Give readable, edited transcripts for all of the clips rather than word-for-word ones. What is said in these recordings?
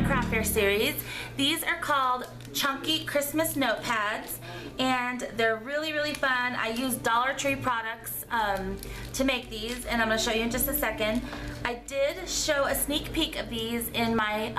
craft fair series. These are called Chunky Christmas Notepads, and they're really, really fun. I use Dollar Tree products to make these, and I'm going to show you in just a second. I did show a sneak peek of these in my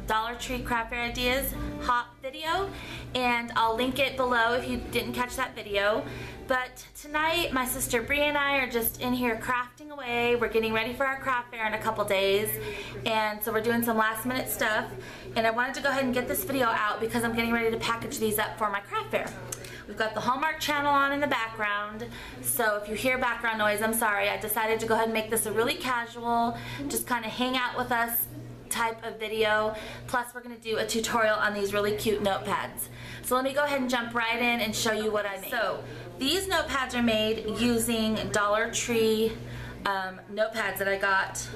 Dollar Tree Craft Fair Ideas Hop video, and I'll link it below if you didn't catch that video. But tonight, my sister Bree and I are just in here crafting away. We're getting ready for our craft fair in a couple days, and so we're doing some last minute stuff. And I wanted to go ahead and get this video out because I'm getting ready to package these up for my craft fair. We've got the Hallmark channel on in the background, so if you hear background noise, I'm sorry. I decided to go ahead and make this a really casual, just kind of hang out with us type of video. Plus we're going to do a tutorial on these really cute notepads. So let me go ahead and jump right in and show you what I made. So these notepads are made using Dollar Tree notepads that I got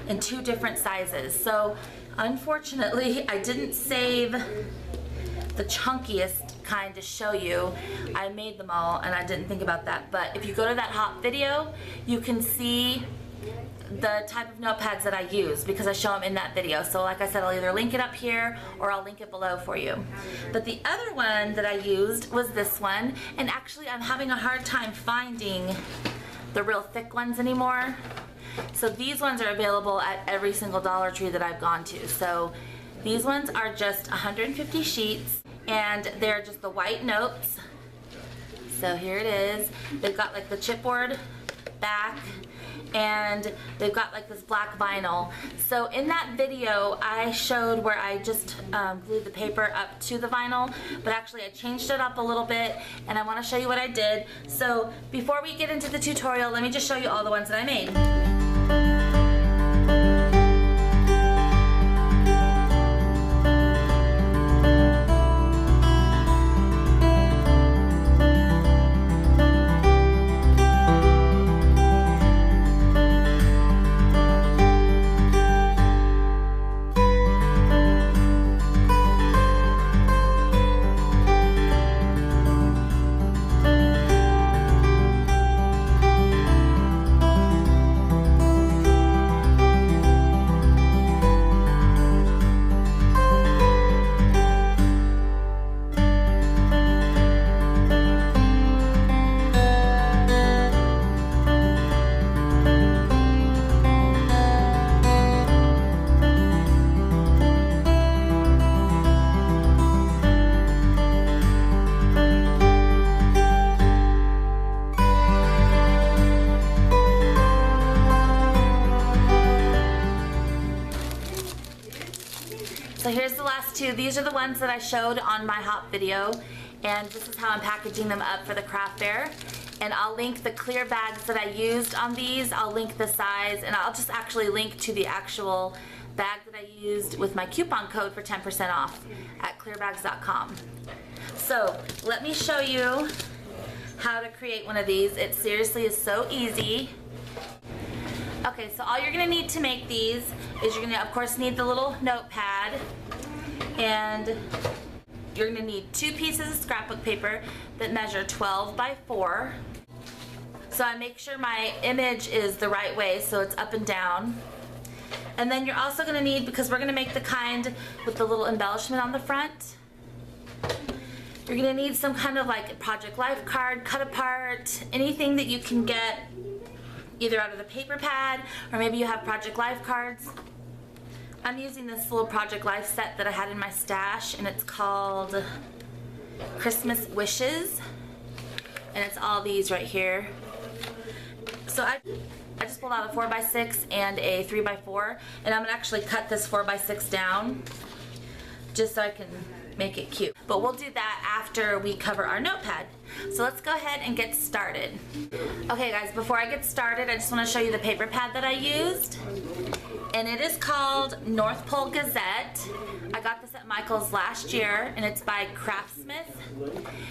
in 2 different sizes. So unfortunately I didn't save the chunkiest kind to show you. I made them all and I didn't think about that, but if you go to that Hop video, you can see the type of notepads that I use because I show them in that video. So like I said, I'll either link it up here or I'll link it below for you. But the other one that I used was this one, and actually I'm having a hard time finding the real thick ones anymore. So these ones are available at every single Dollar Tree that I've gone to. So these ones are just 150 sheets, and they're just the white notes. So here it is. They've got like the chipboard back, and they've got like this black vinyl. So in that video I showed where I just glued the paper up to the vinyl, but actually I changed it up a little bit, and I want to show you what I did. So before we get into the tutorial, let me just show you all the ones that I made. So here's the last 2. These are the ones that I showed on my Hop video, and this is how I'm packaging them up for the craft fair. And I'll link the clear bags that I used on these. I'll link the size, and I'll just actually link to the actual bag that I used with my coupon code for 10% off at clearbags.com. So let me show you how to create one of these. It seriously is so easy. Okay, so all you're going to need to make these is you're going to, of course, need the little notepad, and you're going to need 2 pieces of scrapbook paper that measure 12 by 4. So I make sure my image is the right way, so it's up and down. And then you're also going to need, because we're going to make the kind with the little embellishment on the front, you're going to need some kind of like Project Life card, cut apart, anything that you can get either out of the paper pad, or maybe you have Project Life cards. I'm using this little Project Life set that I had in my stash, and it's called Christmas Wishes, and it's all these right here. So I just pulled out a 4x6 and a 3x4, and I'm gonna actually cut this 4x6 down just so I can make it cute. But we'll do that after we cover our notepad. So let's go ahead and get started. Okay guys, before I get started, I just want to show you the paper pad that I used. And it is called North Pole Gazette. I got this at Michael's last year, and it's by Craftsmith.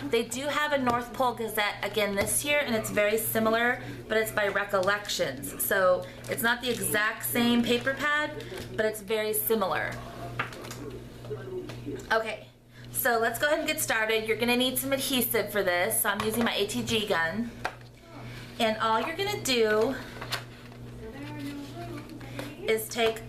They do have a North Pole Gazette again this year, and it's very similar, but it's by Recollections. So it's not the exact same paper pad, but it's very similar. Okay, so let's go ahead and get started. You're gonna need some adhesive for this. So I'm using my ATG gun. And all you're gonna do is take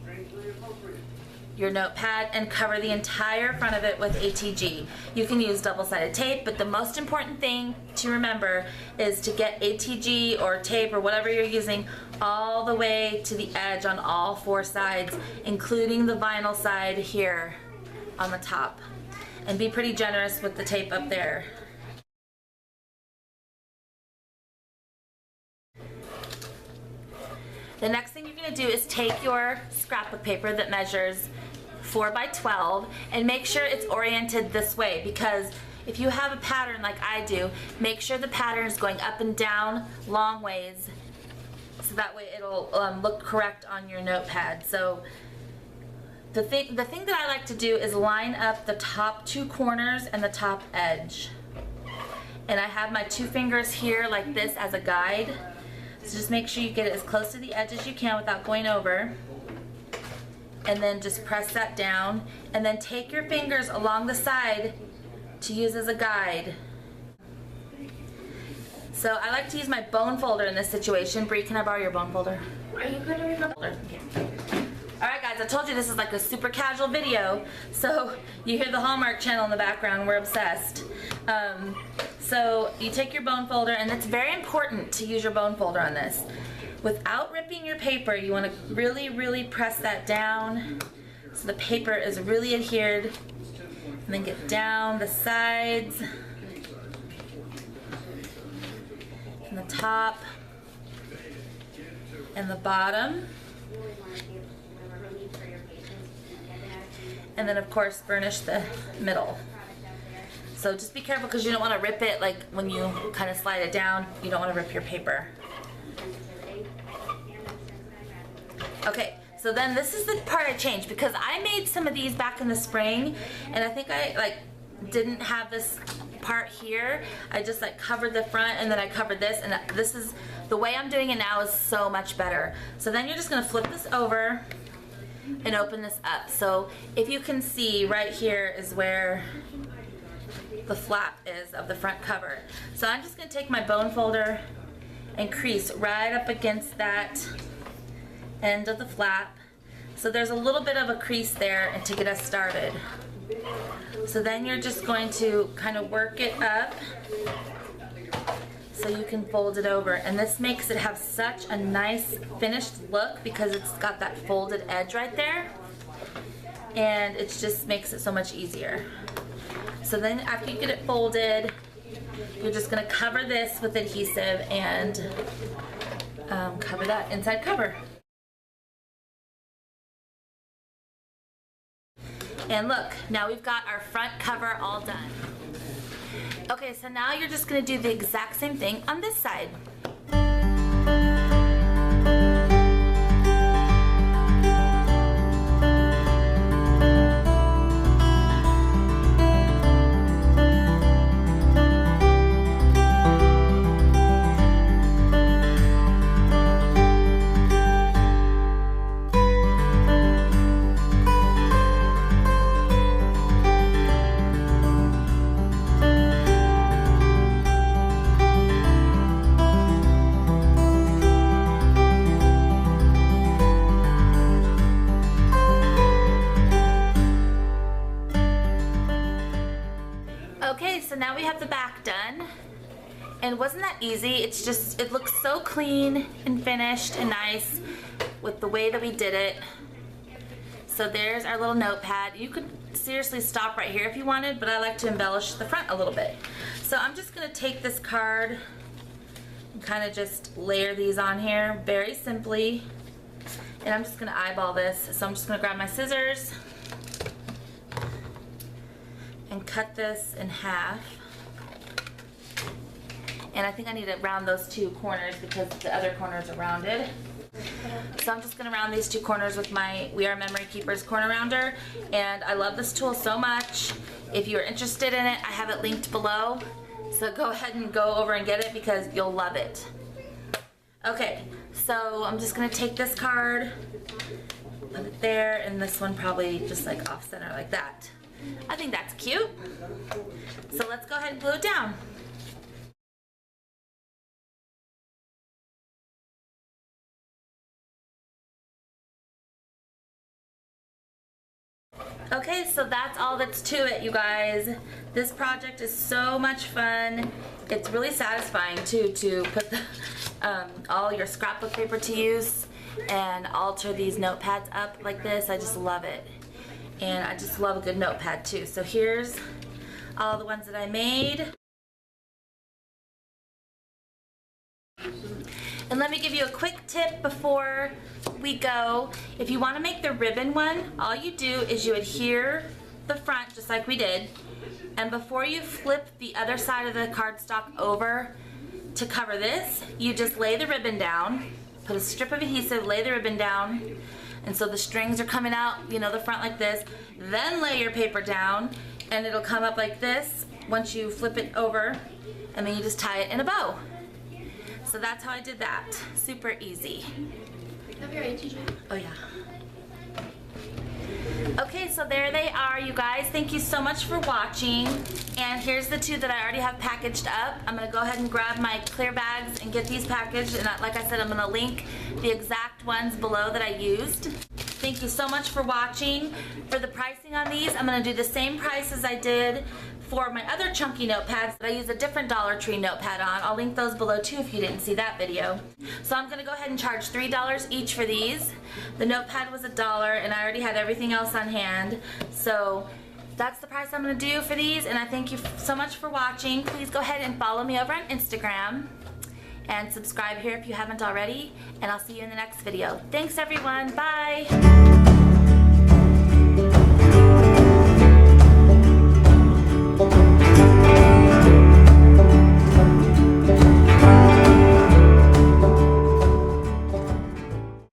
your notepad and cover the entire front of it with ATG. You can use double-sided tape, but the most important thing to remember is to get ATG or tape or whatever you're using all the way to the edge on all 4 sides, including the vinyl side here on the top. And be pretty generous with the tape up there. The next thing you're going to do is take your scrapbook paper that measures 4 by 12 and make sure it's oriented this way, because if you have a pattern like I do, make sure the pattern is going up and down long ways, so that way it'll look correct on your notepad. So the thing that I like to do is line up the top 2 corners and the top edge. And I have my 2 fingers here like this as a guide. So just make sure you get it as close to the edge as you can without going over. And then just press that down. And then take your fingers along the side to use as a guide. So I like to use my bone folder in this situation. Bree, can I borrow your bone folder? Are you going to remember? Alright guys, I told you this is like a super casual video. So you hear the Hallmark Channel in the background. We're obsessed. So you take your bone folder, and it's very important to use your bone folder on this. Without ripping your paper, you want to really, really press that down so the paper is really adhered. And then get down the sides and the top and the bottom. And then of course burnish the middle. So just be careful, because you don't want to rip it, like when you kind of slide it down, you don't want to rip your paper. Okay, so then this is the part I changed, because I made some of these back in the spring, and I think I didn't have this part here. I just covered the front, and then I covered this, and this is the way I'm doing it now is so much better. So then you're just going to flip this over and open this up. So if you can see, right here is where the flap is of the front cover. So I'm just going to take my bone folder and crease right up against that end of the flap. So there's a little bit of a crease there, and to get us started. So then you're just going to kind of work it up so you can fold it over, and this makes it have such a nice finished look because it's got that folded edge right there, and it just makes it so much easier. So then after you get it folded, you're just going to cover this with adhesive and cover that inside cover. And look, now we've got our front cover all done. Okay, so now you're just going to do the exact same thing on this side. Okay, so now we have the back done, and wasn't that easy? It's just, it looks so clean and finished and nice with the way that we did it. So there's our little notepad. You could seriously stop right here if you wanted, but I like to embellish the front a little bit. So I'm just going to take this card and kind of just layer these on here very simply, and I'm just going to eyeball this. So I'm just going to grab my scissors and cut this in half. And I think I need to round those 2 corners because the other corners are rounded. So I'm just going to round these 2 corners with my We Are Memory Keepers corner rounder. And I love this tool so much. If you're interested in it, I have it linked below. So go ahead and go over and get it because you'll love it. Okay, so I'm just going to take this card, put it there, and this one probably just off center like that. I think that's cute. So let's go ahead and glue it down. Okay, so that's all that's to it, you guys. This project is so much fun. It's really satisfying too to put the, all your scrapbook paper to use and alter these notepads up like this. I just love it. And I just love a good notepad too. So here's all the ones that I made. And let me give you a quick tip before we go. If you want to make the ribbon one, all you do is you adhere the front just like we did, and before you flip the other side of the cardstock over to cover this, you just lay the ribbon down, put a strip of adhesive, lay the ribbon down, and so the strings are coming out, you know, the front like this, then lay your paper down and it'll come up like this once you flip it over, and then you just tie it in a bow. So that's how I did that. Super easy. Have you ready, TJ? Oh yeah. Okay, so there they are, you guys. Thank you so much for watching. And here's the two that I already have packaged up. I'm gonna go ahead and grab my clear bags and get these packaged. And like I said, I'm gonna link the exact ones below that I used. Thank you so much for watching. For the pricing on these, I'm gonna do the same price as I did for my other chunky notepads that I use a different Dollar Tree notepad on. I'll link those below too if you didn't see that video. So I'm gonna go ahead and charge $3 each for these. The notepad was $1 and I already had everything else on hand. So that's the price I'm gonna do for these, and I thank you so much for watching. Please go ahead and follow me over on Instagram and subscribe here if you haven't already, and I'll see you in the next video. Thanks everyone, bye.